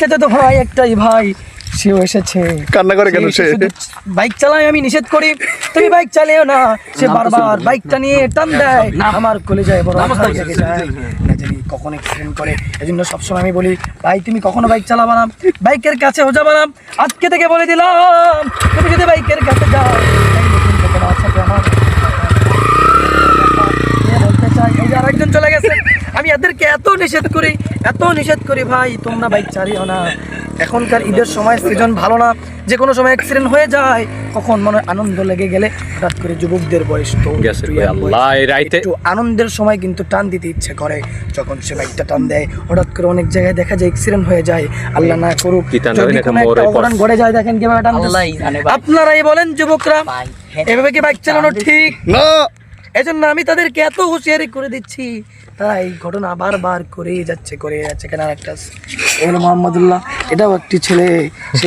চাচাতো ভাই একটাই ভাই, সেও এসেছে। কান্না করে কেন সে? বাইক চালায় আমি নিষেধ করি, তুমি বাইক চালিও না। সে বারবার বাইকটা নিয়ে টান দেয়, আমার কলেজায় বড় আঘাত লেগে যায়। না জানি কখন অ্যাক্সিডেন্ট করে। এজন্য সবসময় আমি বলি, ভাই তুমি কখনো বাইক চালাবা না, বাইকের কাছেও যাবা না। আজকে থেকে বলে দিলাম, তুমি যদি বাইকের কাছে যাও, তোমার সাথে আমার বলতে চাই। এই যে আরেকজন চলে গেছে। আমি এদেরকে এত নিষেধ করি ভাই তোমরা বাইক চালিও না। এখনকার ঈদের সময় সিজন ভালো না, যে কোনো সময় অ্যাক্সিডেন্ট হয়ে যায়। কখন মনে হয় আনন্দ লেগে গেলে হঠাৎ করে যুবকদের বয়স তো একটু আনন্দের সময় কিন্তু টান দিতে ইচ্ছে করে। যখন সে বাইকটা টান দেয়, হঠাৎ করে অনেক জায়গায় দেখা যায় অ্যাক্সিডেন্ট হয়ে যায়। আল্লাহ না করুক, যদি কোনো একটা অঘটন ঘটে যায়, দেখেন কিভাবে টান দেয়। আপনারাই বলেন যুবকরা, এভাবে কি বাইক চালানো ঠিক না? এজন্য আমি তাদেরকে এত হুঁশিয়ারি করে দিচ্ছি, তারা এই ঘটনা বারবার করেই যাচ্ছে কেন। একটা মোহাম্মদুল্লাহ, এটাও একটি ছেলে।